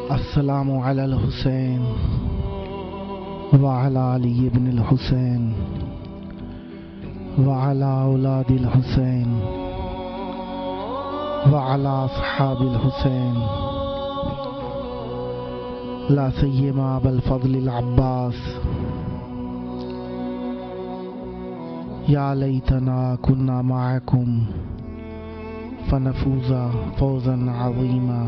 السلام علی الحسین وعلی علی بن الحسین وعلی اولاد الحسین وعلی اصحاب الحسین لا سیما ابا الفضل العباس یا لیتنا کنا معکم فنفوز فوزا عظیما.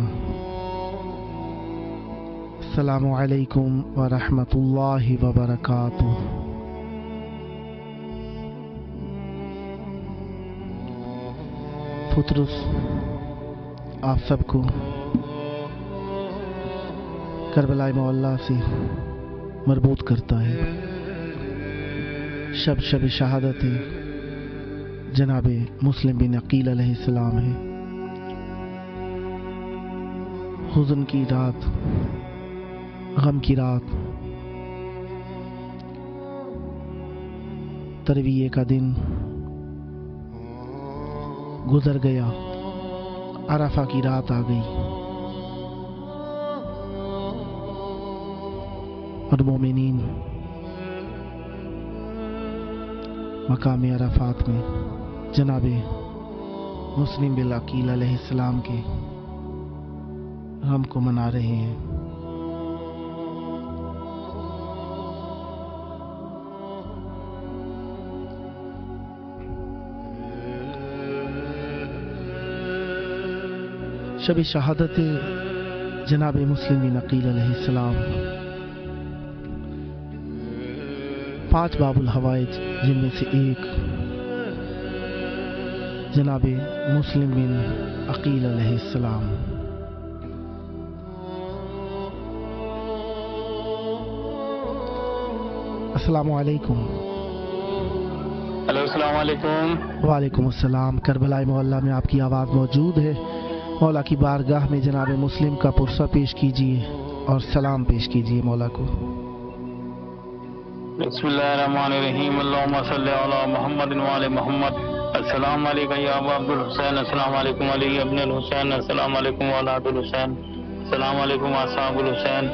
السلام علیکم ورحمۃ اللہ وبرکاتہ. فطرس آپ سب کو کربلا معلیٰ سے مربوط کرتا ہے. شب شہادت جناب مسلم بن عقیل علیہ السلام ہے. حزن کی رات، غم کی رات، ترویے کا دن گزر گیا، عرفہ کی رات آ گئی اور مومنین مقام عرفات میں جناب مسلم بن عقیل علیہ السلام کے غم کو منا رہے ہیں. شب شہادت جناب مسلم بن عقیل علیہ السلام 5 باب الحوائج، جن میں سے ایک جناب مسلم بن عقیل علیہ السلام. السلام علیکم. ہلو، السلام علیکم. وعلیکم السلام. کربلا معلیٰ میں آپ کی آواز موجود ہے. مولا کی بارگاہ میں جناب مسلم کا پرسہ پیش کیجیے اور سلام پیش کیجیے مولا کو. بسم اللہ الرحمن الرحیم. اللہم صلی علی محمد وعلی محمد. السلام علیکم یا ابا عبد الحسین. السلام علیکم علی ابن الحسین. السلام علیکم اولاد الحسین. السلام علیکم اصحاب الحسین.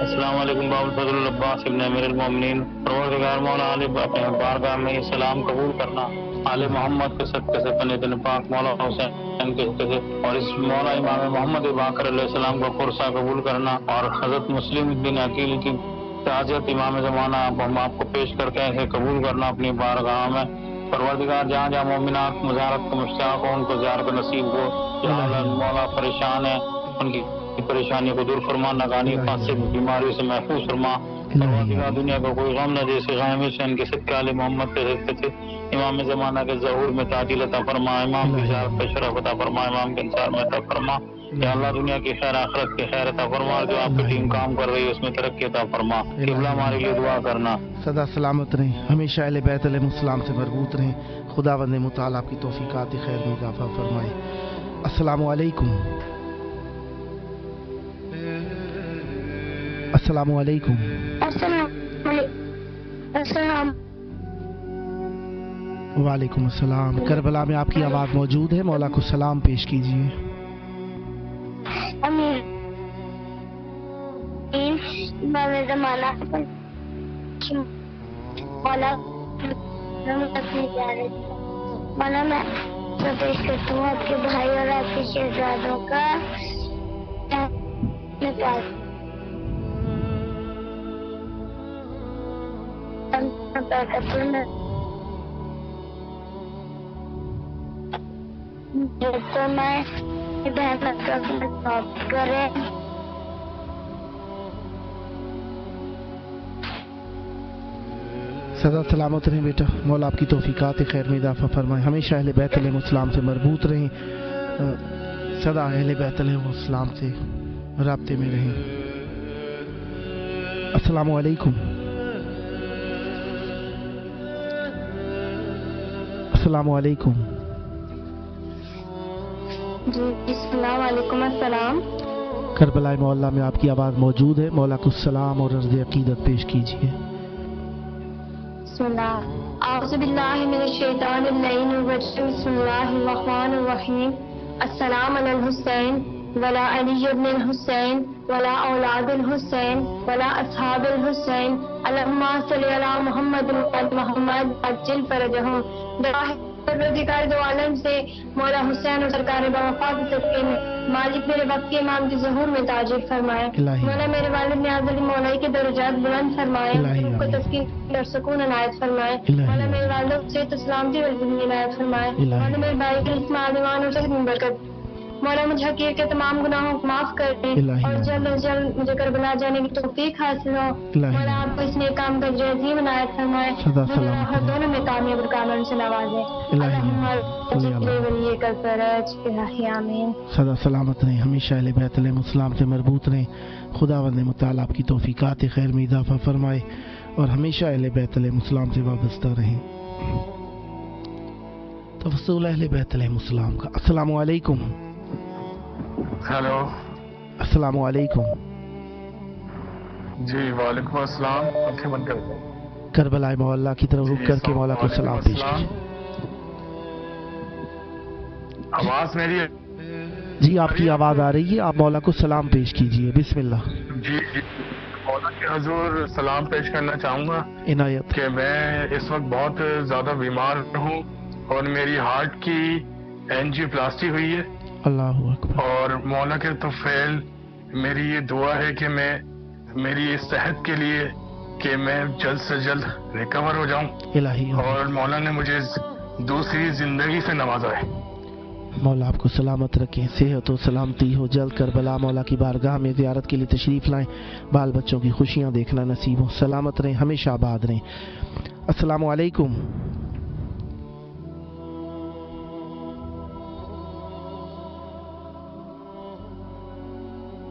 السلام علیکم باب الفضل العباس ابن امیر المومنین. پروردگار مولا علی اپنے بارگاہ میں یہ سلام قبول کرنا. آل محمد کے صدقے سے پنہ دن پاک مولا حسین کے صدقے سے اور اس مولا امام محمد باقر علیہ السلام کا قرصہ قبول کرنا اور حضرت مسلم بن عقیل کی تعزیت امام زمانہ ہم آپ کو پیش کرتے ہیں اسے قبول کرنا اپنی بارگاہ میں. پروردگار جہاں جہاں مومنات مزارت کو مشتاق ہو ان کو زیارت نصیب ہو. جہاں مولا پریشان ہے ان کی پریشانیوں کو دور فرما، ناگانی فاسد بیماریوں سے محفوظ فرما. پروردگار دنیا کو کوئی غم نہ دے، سے غائب سے ان کے صدقے علی محمد کے صدقے سے امام زمانہ کے ظہور میں تعجیل عطا فرما، امام کی زیارت پہ شرف عطا فرما، امام کے انصار میں عطا فرما. یا اللہ دنیا کی خیر آخرت کی خیر عطا فرما، جو آپ کی ٹیم کام کر رہی ہے اس میں ترقی عطا فرما. قبلہ ہمارے لیے دعا کرنا. سدا سلامت رہیں، ہمیشہ اہل بیت علیہ السلام سے مربوط رہیں. خداوند متعال آپ کی توفیقات خیر میں اضافہ فرمائے. السلام علیکم. السلام علیکم. السلام. وعلیکم السلام. کربلا میں آپ کی آواز موجود ہے، مولا کو سلام پیش کیجیے. امیر امام زمانہ مولا مولا میں پیش کرتا ہوں آپ کے بھائی اور آپ کے شہزادوں کا تو میں بہن کرے. سدا سلامت رہیں بیٹا، مولا آپ کی توفیقات خیر میں اضافہ فرمائے. ہمیشہ اہل بیت علیہ السلام سے مربوط رہیں، سدا اہل بیت علیہ السلام سے رابطے میں رہیں. السلام علیکم. السلام علیکم. جی السلام علیکم. السلام. کربلا معلیٰ میں آپ کی آواز موجود ہے، مولا کو سلام اور عرض عقیدت پیش کیجیے. بسم اللہ. اعوذ باللہ من الشیطان اللعین الرجیم. بسم اللہ الرحمن الرحیم. السلام علی الحسین ولا علی بن الحسین ولا اولاد الحسین ولا اصحاب الحسین اللہم صلی علی محمد وعلی محمد عجل فرجہم. پروردگار دو عالم سے مولا حسین اور سرکار باوفات صدقے میں مالک میرے وقت کے امام کی ظہور میں تاجر فرمائے. مولا میرے والد نیاز علی مولائی کے درجات بلند فرمائے, ان کو تسکین اور سکون عنایت فرمائے. مولا میرے والدوں سے سلامتی اور زندگی عنایت فرمائے. مولا میرے بھائی کے اسماعیل ایمان اور صحت میں برکت. مولا مجھے حقیر کے تمام گناہوں کو معاف کر دیں اور جلد از جلد مجھے کربلا جانے کی توفیق حاصل ہو. مولا آپ کو اس نیک کام کا اجر عظیم عنایت فرمائے, ہر دونوں میں کامیاب اور کامل سے نوازیں. سدا سلامت رہیں, ہمیشہ اہل بیت علیہ السلام سے مربوط رہیں. خداوند متعال آپ کی توفیقات خیر میں اضافہ فرمائے اور ہمیشہ اہل بیت علیہ السلام سے وابستہ رہیں. توسل اہل بیت علیہ السلام کا. السلام علیکم. ہیلو. السلام علیکم. جی وعلیکم السلام. آنکھیں بند کر دیں. کربلا مولا کی طرف رک کر کے مولا کو سلام پیش کیجیے. آواز میری ہے؟ جی آپ کی آواز آ رہی ہے, آپ مولا کو سلام پیش کیجیے. بسم اللہ. جی مولا کے حضور سلام پیش کرنا چاہوں گا عنایت کہ میں اس وقت بہت زیادہ بیمار ہوں اور میری ہارٹ کی اینجیوپلاسٹی ہوئی ہے. اللہ اکبر. اور مولا کے توفیل میری یہ دعا ہے کہ میری اس صحت کے لیے کہ میں جلد سے جلد ریکور ہو جاؤں الہی اور مولا نے مجھے دوسری زندگی سے نوازا ہے. مولا آپ کو سلامت رکھیں, صحت و سلامتی ہو. جلد کربلا مولا کی بارگاہ میں زیارت کے لیے تشریف لائیں, بال بچوں کی خوشیاں دیکھنا نصیب ہو. سلامت رہیں, ہمیشہ آباد رہیں. السلام علیکم.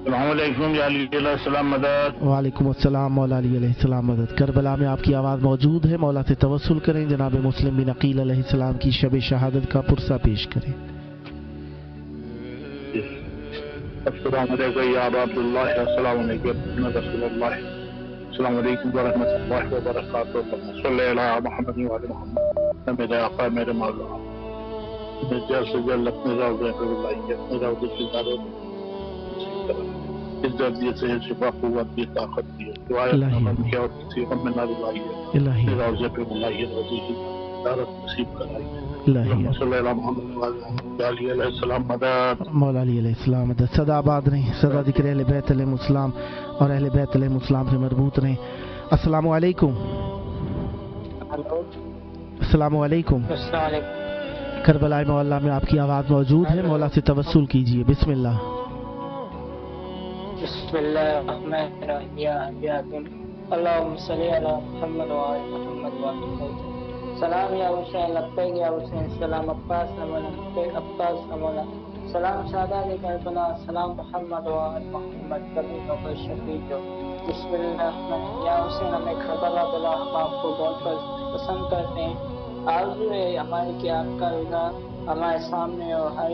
السلام علیکم یا علی علیہ السلام مدد. وعلیکم السلام مولا علی علیہ السلام مدد. کربلا میں آپ کی آواز موجود ہے, مولا سے توسل کریں. جناب مسلم بن عقیل علیہ السلام کی شب شہادت کا پرسہ پیش کریں. السلام علیکم یا ابا عبداللہ. السلام علیکم رسول اللہ. السلام علیکم ورحمۃ اللہ وبرکاتہ. صلی اللہ محمد وعلی محمد. میرے آقا میرے مولا میں جلد سے جلد اپنے روضے پہ بلائیے, اپنے روضے کی زیارت اس درجے سے شفا قوت کی طاقت دی ہے. دعائیں کیا اور کسی غم میں نہ رلائیے. روضے پہ بلائیے, روضے کی زیارت نصیب کرائیے. صلی اللہ محمد علیہ السلام مدد. مولا علی علیہ السلام مدد. سدا آباد رہیں, سدا ذکر اہل بیت علیہ السلام اور اہل بیت علیہ السلام سے مربوط رہیں. السلام علیکم. السلام علیکم. کربلا مولا میں آپ کی آواز موجود ہے, مولا سے توسل کیجیے. بسم اللہ. بسم اللہ الرحمن الرحیم. اللہم صلی علی محمد وعلی محمد وعلی محمد. سلام یا حسین لبیک یا حسین. سلام عباس مولا لبیک عباس مولا. سلام سادات کربلا. سلام محمد وعلی محمد کبھی نوبت شفیع جو. بسم اللہ الرحمن یا حسین ہمیں کربلا بلا ہم آپ کو بہت پسند کرتے ہیں. آرزو ہے ہماری کہ آپ کا رضا ہمارے سامنے اور ہر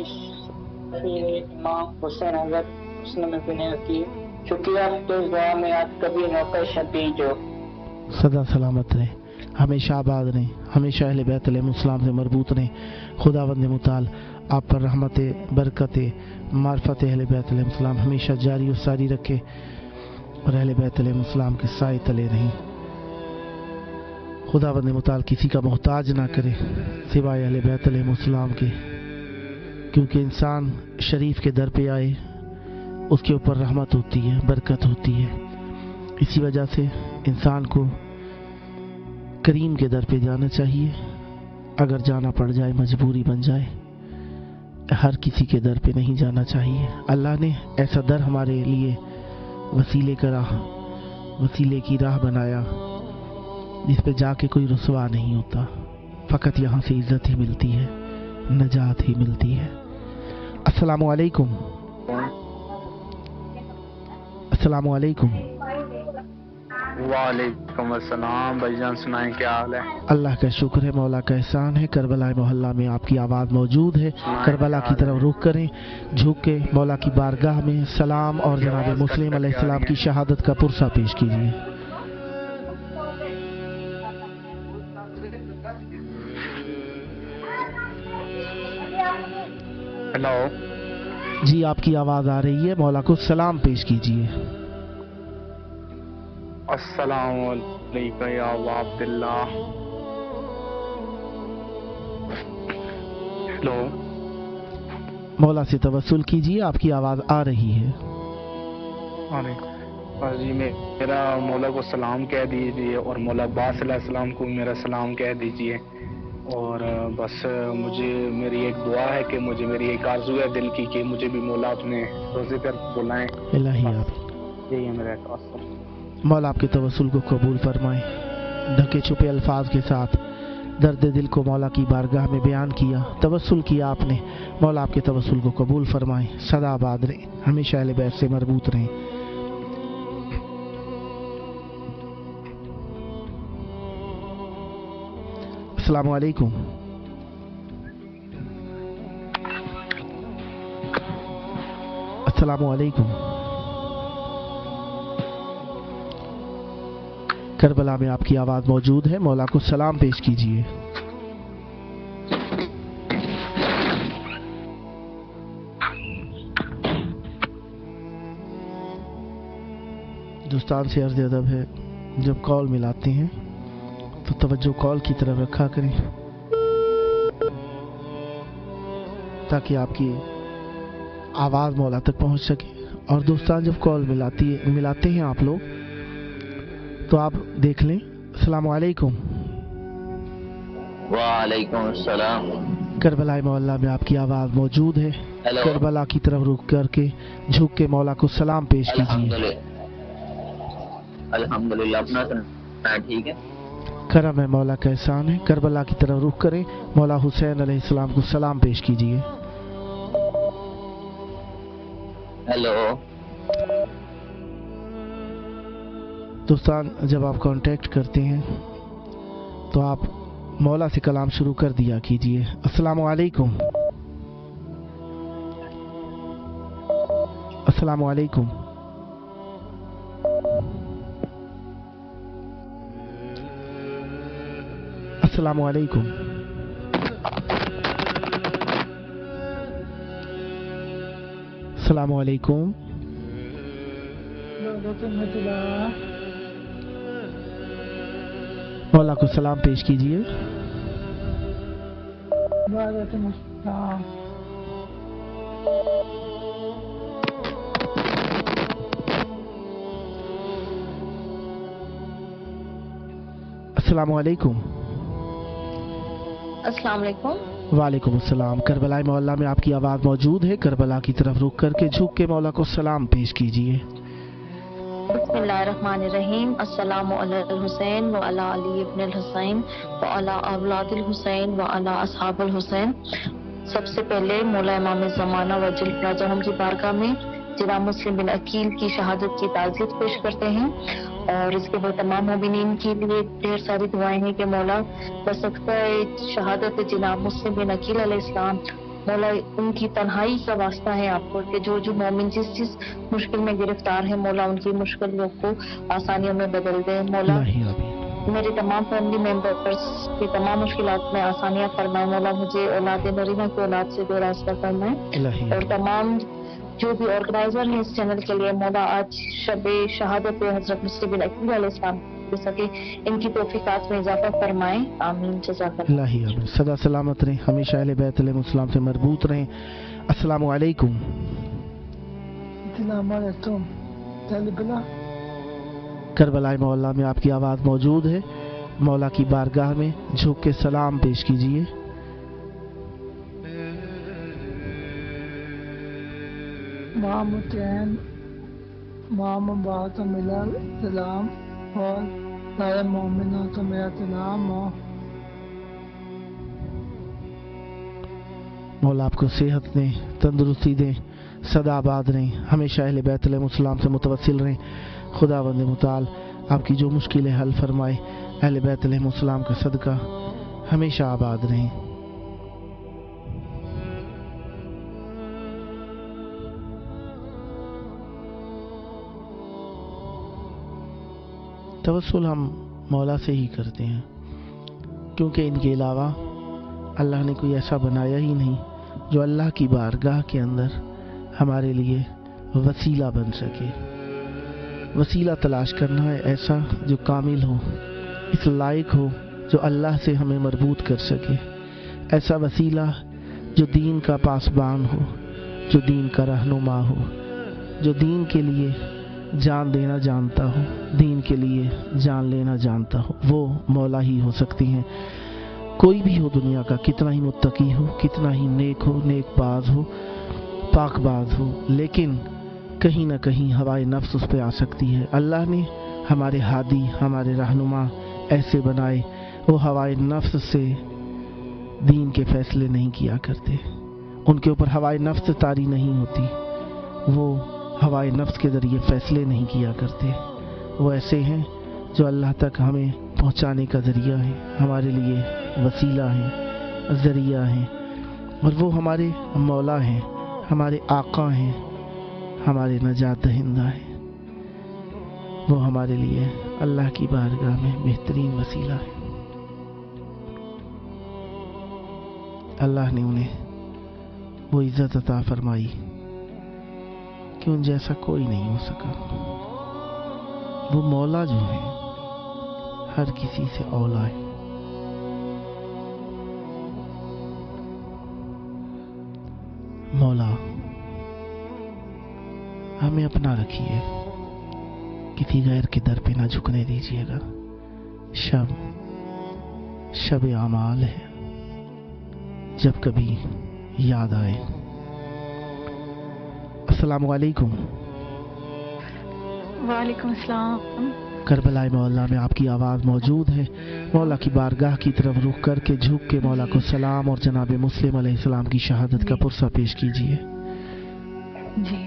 امام حسین حضرت مسلم بن عقیل. شکریہ تو دعا میں آپ کبھی نوکر شفیع جو. سدا سلامت رہیں, ہمیشہ آباد رہیں, ہمیشہ اہل بیت علیہ السلام سے مربوط رہیں. خداوند متعال آپ پر رحمت برکت معرفت اہل بیت علیہ السلام ہمیشہ جاری و ساری رکھے اور اہل بیت علیہ السلام کے سائے تلے رہیں. خداوند متعال کسی کا محتاج نہ کرے سوائے اہل بیت علیہ السلام کے, کیونکہ انسان شریف کے در پہ آئے اس کے اوپر رحمت ہوتی ہے, برکت ہوتی ہے. اسی وجہ سے انسان کو کریم کے در پہ جانا چاہیے. اگر جانا پڑ جائے, مجبوری بن جائے, ہر کسی کے در پہ نہیں جانا چاہیے. اللہ نے ایسا در ہمارے لیے وسیلے کی راہ بنایا جس پہ جا کے کوئی رسوا نہیں ہوتا. فقط یہاں سے عزت ہی ملتی ہے, نجات ہی ملتی ہے. السلام علیکم. السلام علیکم. وعلیکم السلام. بھائی جان سنائیں کیا حال ہے؟ اللہ کا شکر ہے, مولا کا احسان ہے. کربلا محلہ میں آپ کی آواز موجود ہے. کربلا کی طرف رخ کریں, جھک کے مولا کی بارگاہ میں سلام اور جناب مسلم علیہ السلام کی شہادت کا پرسہ پیش کیجیے. ہیلو. جی آپ کی آواز آ رہی ہے، مولا کو سلام پیش کیجیے۔ السلام علیکم یا ابا عبداللہ۔ ہلو، مولا سے توسل کیجیے، آپ کی آواز آ رہی ہے۔ جی میرا مولا کو سلام کہہ دیجیے، اور مولا عباس علیہ السلام کو میرا سلام کہہ دیجیے، اور بس مجھے میری ایک دعا ہے کہ مجھے میری ایک آرزو ہے دل کی کہ مجھے بھی مولا اپنے روزے پر بلائیں۔ الہی یہی ہے میرا توسل۔ مولا آپ کے توسل کو قبول فرمائے۔ ڈھکے چھپے الفاظ کے ساتھ درد دل کو مولا کی بارگاہ میں بیان کیا، توسل کیا آپ نے۔ مولا آپ کے توسل کو قبول فرمائے، سدا آباد رہیں، ہمیشہ اہل بیت سے مربوط رہیں۔ السلام علیکم۔ السلام علیکم۔ کربلا میں آپ کی آواز موجود ہے، مولا کو سلام پیش کیجیے۔ دوستان سے عرض ادب ہے، جب کال ملاتے ہیں تو توجہ کال کی طرف رکھا کریں تاکہ آپ کی آواز مولا تک پہنچ سکے۔ اور دوستان جب کال ملاتے ہیں آپ لوگ تو آپ دیکھ لیں۔ السلام علیکم۔ وعلیکم السلام۔ کربلا محلہ میں آپ کی آواز موجود ہے، ہیلو۔ کربلا کی طرف رخ کر کے جھک کے مولا کو سلام پیش کیجیے۔ الحمدللہ، اپنا سنا ٹھیک ہے؟ کرم ہے، مولا کا احسان ہے۔ کربلا کی طرف رخ کریں، مولا حسین علیہ السلام کو سلام پیش کیجیے۔ ہیلو۔ دوستان جب آپ کانٹیکٹ کرتے ہیں تو آپ مولا سے کلام شروع کر دیا کیجیے۔ السلام علیکم۔ السلام علیکم۔ السلام علیکم۔ السلام علیکم۔ مولا کو سلام پیش کیجیے۔ وعلیکم السلام۔ السلام علیکم۔ السلام علیکم۔ وعلیکم السلام۔ کربلا محلہ میں آپ کی آواز موجود ہے، کربلا کی طرف رخ کر کے جھک کے مولا کو سلام پیش کیجیے۔ بسم اللہ الرحمن الرحیم۔ السلام علی الحسین و علی علی ابن الحسین و علی اولاد الحسین و علی اصحاب الحسین۔ سب سے پہلے مولا امام زمانہ وجل راجہم کی بارگاہ میں جناب مسلم بن عقیل کی شہادت کی تعزیت پیش کرتے ہیں، اور اس کے بعد تمام مومنین کے لیے ڈھیر ساری دعائیں ہیں کہ مولا بسکتہ شہادت جناب مسلم بن عقیل علیہ السلام، مولا ان کی تنہائی کا واسطہ ہے آپ کو کہ جو مومن جس مشکل میں گرفتار ہے، مولا ان کی مشکلوں کو آسانیوں میں بدل دے۔ مولا میرے تمام فیملی ممبرس کی تمام مشکلات میں آسانیاں فرمائے۔ مولا مجھے اولاد نرینہ کی اولاد سے دو راستہ فرمائے، اور تمام جو بھی آرگنائزر ہیں اس چینل کے لیے، مولا آج شب شہادت حضرت مسلم بن عقیل علیہ السلام ہو سکے، ان کی توفیقات میں اضافہ فرمائیں، آمین، جزاک اللہ۔ اللہ آمین۔ سدا سلامت رہیں، ہمیشہ اہل بیت علیہ السلام سے مربوط رہیں۔ السلام علیکم۔ السلام علیکم۔ کربلا محلہ میں آپ کی آواز موجود ہے، مولا کی بارگاہ میں جھک کے سلام پیش کیجیے۔ مام حسین، مام بات ملا سلام، اور سارے مومنوں کو میرا سلام ہو۔ مولا آپ کو صحت دیں، تندرستی دیں، سدا آباد رہیں، ہمیشہ اہل بیت علیہ السلام سے متوسل رہیں۔ خدا بند متعال آپ کی جو مشکلیں حل فرمائے، اہل بیت علیہ السلام کا صدقہ ہمیشہ آباد رہیں۔ توسل ہم مولا سے ہی کرتے ہیں، کیونکہ ان کے علاوہ اللہ نے کوئی ایسا بنایا ہی نہیں جو اللہ کی بارگاہ کے اندر ہمارے لیے وسیلہ بن سکے. وسیلہ تلاش کرنا ہے ایسا جو کامل ہو، اس لائق ہو، جو اللہ سے ہمیں مربوط کر سکے. ایسا وسیلہ جو دین کا پاسبان ہو، جو دین کا رہنما ہو، جو دین کے لیے جان دینا جانتا ہو، دین کے لیے جان لینا جانتا ہو. وہ مولا ہی ہو سکتی ہیں. کوئی بھی ہو دنیا کا، کتنا ہی متقی ہو، کتنا ہی نیک ہو، نیک باز ہو، پاک باز ہو، لیکن کہیں نہ کہیں ہوائے نفس اس پہ آ سکتی ہے. اللہ نے ہمارے ہادی، ہمارے رہنما ایسے بنائے، وہ ہوائے نفس سے دین کے فیصلے نہیں کیا کرتے. ان کے اوپر ہوائے نفس طاری نہیں ہوتی. وہ ہوائے نفس کے ذریعے فیصلے نہیں کیا کرتے. وہ ایسے ہیں جو اللہ تک ہمیں پہنچانے کا ذریعہ ہیں، ہمارے لیے وسیلہ ہیں، ذریعہ ہیں، اور وہ ہمارے مولا ہیں، ہمارے آقا ہیں، ہمارے نجات دہندہ ہیں. وہ ہمارے لیے اللہ کی بارگاہ میں بہترین وسیلہ ہے. اللہ نے انہیں وہ عزت عطا فرمائی کہ ان جیسا کوئی نہیں ہو سکا. وہ مولا جو ہے ہر کسی سے اولا ہے. مولا ہمیں اپنا رکھیے، کسی غیر کے در پہ نہ جھکنے دیجیے گا. شب اعمال ہے، جب کبھی یاد آئے. السلام علیکم. وعلیکم السلام. کربلا مولا میں آپ کی آواز موجود ہے. مولا کی بارگاہ کی طرف رخ کر کے جھک کے مولا کو سلام اور جناب مسلم علیہ السلام کی شہادت کا پرسہ پیش کیجیے. جی.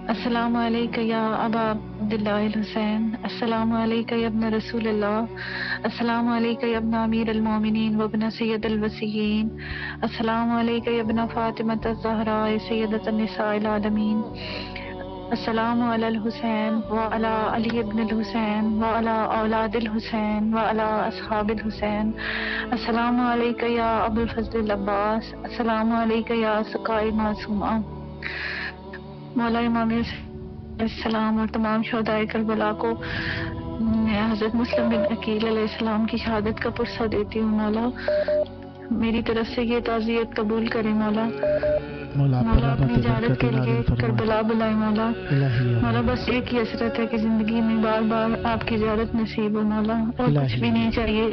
السلام علیکم یا ابا عبداللہ الحسین، السلام علیکم یا ابن رسول اللہ، السلام علیکم یا ابن امیر المومنین و ابن سید الوصیین، السلام علیکم یا ابن فاطمۃ الزہراء سیدۃ النساء العالمین، السلام علی الحسین وعلی علی ابن الحسین وعلی اولاد الحسین وعلی اصحاب الحسین، السلام علیکم یا ابو الفضل العباس، السلام علیکم یا سقائے معصومہ. مولا امام علیہ السلام اور تمام شہداء کربلا کو حضرت مسلم بن عقیل علیہ السلام کی شہادت کا پرسہ دیتی ہوں. مولا میری طرف سے یہ تعزیت قبول کرے. مولا اپنی زیارت کے لیے کربلا بلائے. مولا بس ایک ہی حسرت ہے کہ زندگی میں بار بار آپ کی زیارت نصیب ہو. مولا اور کچھ بھی نہیں چاہیے،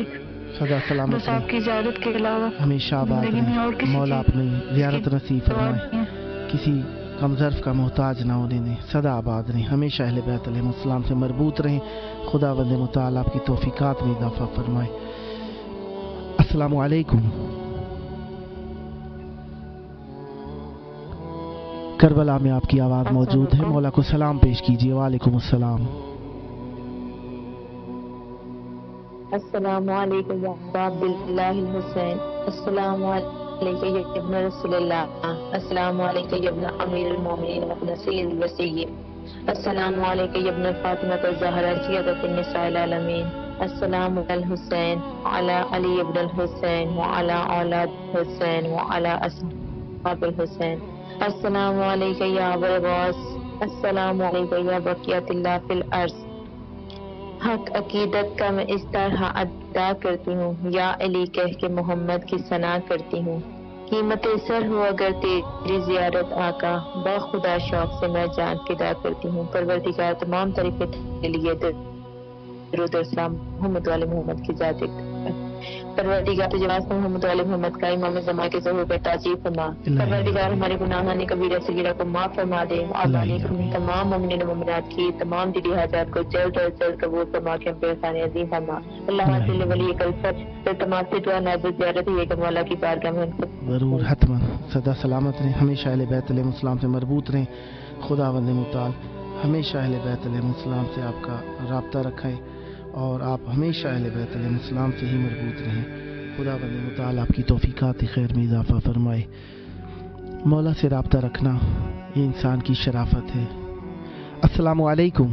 بس آپ کی زیارت کے علاوہ ہمیشہ آباد رہیں. مولا اپنی زیارت نصیب فرمائے، کسی کم ظرف کا محتاج نہ ہونے دیں. سدا آباد رہیں، ہمیشہ اہل بیت علیہ السلام سے مربوط رہیں. خدا بند متعال آپ کی توفیقات میں اضافہ فرمائے. السلام علیکم. کربلا میں آپ کی آواز موجود ہے، مولا کو سلام پیش کیجیے. وعلیکم السلام. السلام علیکم یا عبداللہ الحسین، السلام علیکم یا ابن رسول اللہ، السلام علیکم یا ابن امیر المومنین و ابن سید الوصیین، السلام علیکم یا ابن فاطمۃ الزہراء سیدۃ النساء العالمین، السلام علی الحسین وعلی علی ابن الحسین وعلی اولاد الحسین وعلی اصحاب الحسین، السلام علیکم یا ابو العباس، السلام علیکم یا بقیۃ اللہ فی الارض. حق عقیدت کا میں اس طرح ادا کرتی ہوں، یا علی کہہ کے محمد کی ثنا کرتی ہوں. قیمت سر ہو اگر تیری زیارت آقا، با خدا شوق سے میں جان فدا کرتی ہوں. پروردگار تمام طریقے کے لیے درود و سلام محمد والے محمد کی ذات. پروردگار تجاوز محمد والے محمد کا امام زمان کے ظہور پر تاجیب فرما. پروردگار ہمارے گناہان کبیرہ صغیرہ کو معاف فرما دے. تمام مومنین و مومنات کی تمام دلی حاجات کو جلد از جلد قبول فرما کے ہم پہ احسان عظیم فرما. اللہ تعالی ولی کلفت تمام سے دعا نازل زیارت ہے کہ مولا کی بارگاہ میں ضرور حتما سدا سلامت رہیں، ہمیشہ اہل بیت علیہ السلام سے مربوط رہیں. خدا بند متعال ہمیشہ اہل بیت علیہ السلام سے آپ کا رابطہ رکھیں اور آپ ہمیشہ اہل بیت علیہ السلام سے ہی مربوط رہیں. خدا بند متعال آپ کی توفیقات خیر میں اضافہ فرمائے. مولا سے رابطہ رکھنا یہ انسان کی شرافت ہے. السلام علیکم.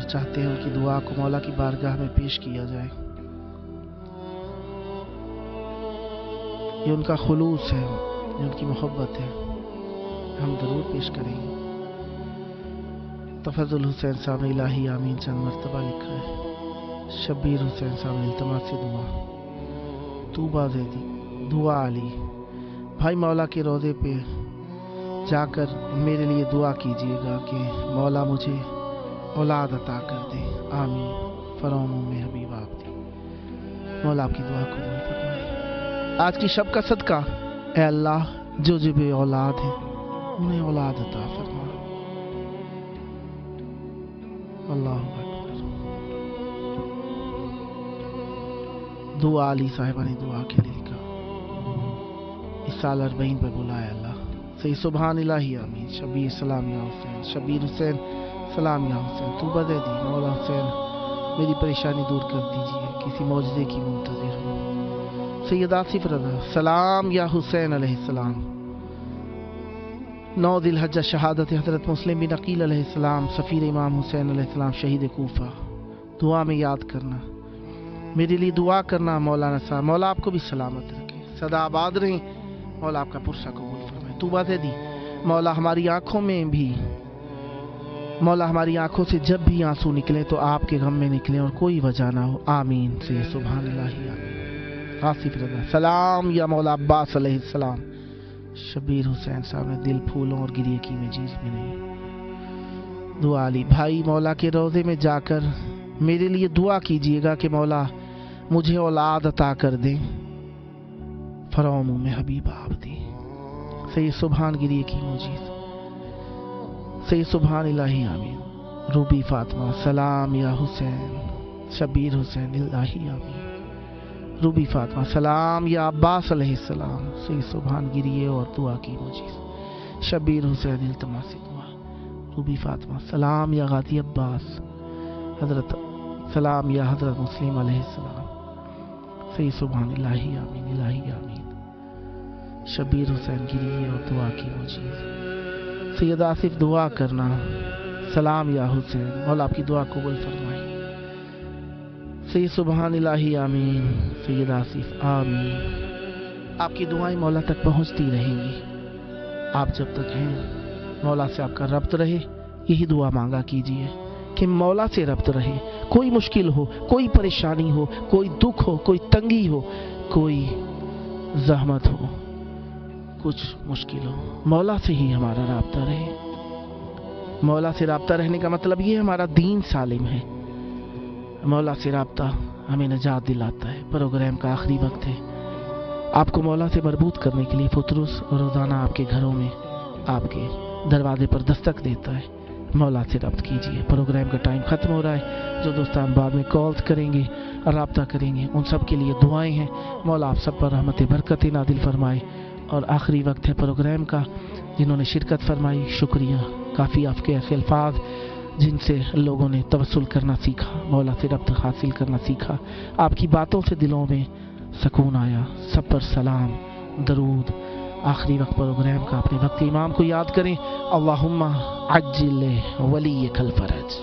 اور چاہتے ہیں ان کی دعا کو مولا کی بارگاہ میں پیش کیا جائے. یہ ان کا خلوص ہے، یہ ان کی محبت ہے. ہم ضرور پیش کریں گے. تفضل حسین صاحب نے الہی آمین چند مرتبہ لکھا ہے. شبیر حسین صاحب نے التماس دعا. طوبہ زیدی دعا علی. بھائی مولا کے روضے پہ جا کر میرے لیے دعا کیجیے گا کہ مولا مجھے اولاد عطا کر دے. آمین. فراموں میں حبیب آپ دی. مولا آپ کی دعا قبول فرمائے. آج کی شب کا صدقہ اے اللہ جو بے اولاد ہیں انہیں اولاد عطا فرما. اللہ اکبر. دعا علی صاحبہ نے دعا کے لیے لکھا. اس سال 40 پہ بلایا اللہ. صحیح سبحان الہی آمین. شبیر سلام یا حسین. شبیر حسین سلام یا حسین. توبہ دے دی. مولا حسین میری پریشانی دور کر دیجیے، کسی معجزے کی منتظر ہوں. سید آصف رضا سلام یا حسین علیہ السلام. 9 ذی الحجہ شہادت حضرت مسلم بن عقیل علیہ السلام سفیر امام حسین علیہ السلام شہید کوفہ. دعا میں یاد کرنا، میرے لیے دعا کرنا. مولانا صاحب مولا آپ کو بھی سلامت رکھے، سدا آباد رہیں. مولا آپ کا پرسہ قبول فرمائے. توبہ دے دی. مولا ہماری آنکھوں میں بھی، مولا ہماری آنکھوں سے جب بھی آنسو نکلے تو آپ کے غم میں نکلے اور کوئی وجہ نہ ہو. آمین. سے سبحان اللہ. آمین. آصف رضا سلام یا مولا عباس علیہ السلام. شبیر حسین صاحب نے دل پھولوں اور گریے کی میں چیز میں نہیں. دعا علی. بھائی مولا کے روضے میں جا کر میرے لیے دعا کیجیے گا کہ مولا مجھے اولاد عطا کر دیں. فراموں میں حبیب آپ دی. سید سبحان گریے کی موجیز. سید سبحان الہی آمین. روبی فاطمہ سلام یا حسین. شبیر حسین الہی آمین. روبی فاطمہ سلام یا عباس علیہ السلام. سید سبحان گریے اور دعا کی موجیز. شبیر حسین التماس دعا. روبی فاطمہ سلام یا غازی عباس. حضرت سلام یا حضرت مسلم علیہ السلام. سید سبحان الہی آمین. الہی آمین. شبیر حسین گریے اور دعا کی موجیز. سید آصف دعا کرنا. سلام یا حسین. مولا آپ کی دعا قبول فرمائے. سید سبحان الہی آمین. سید آصف آمین. آپ کی دعائیں مولا تک پہنچتی رہیں گی. آپ جب تک ہیں مولا سے آپ کا ربط رہے. یہی دعا مانگا کیجئے کہ مولا سے ربط رہے. کوئی مشکل ہو، کوئی پریشانی ہو، کوئی دکھ ہو، کوئی تنگی ہو، کوئی زحمت ہو، کچھ مشکل ہو، مولا سے ہی ہمارا رابطہ رہے. مولا سے رابطہ رہنے کا مطلب یہ ہمارا دین سالم ہے. مولا سے رابطہ ہمیں نجات دلاتا ہے. پروگرام کا آخری وقت ہے. آپ کو مولا سے مربوط کرنے کے لیے فطرس روزانہ آپ کے گھروں میں آپ کے دروازے پر دستک دیتا ہے. مولا سے رابط کیجیے. پروگرام کا ٹائم ختم ہو رہا ہے. جو دوستان بعد میں کالز کریں گے اور رابطہ کریں گے ان سب کے لیے دعائیں ہیں. مولا آپ سب پر رحمت برکت نازل فرمائے. اور آخری وقت ہے پروگرام کا. جنہوں نے شرکت فرمائی شکریہ. کافی آپ کے ایسے الفاظ جن سے لوگوں نے توسل کرنا سیکھا، مولا سے ربط حاصل کرنا سیکھا. آپ کی باتوں سے دلوں میں سکون آیا. سب پر سلام درود. آخری وقت پروگرام کا اپنے وقت امام کو یاد کریں. اللہم عجل ولیک الفرج.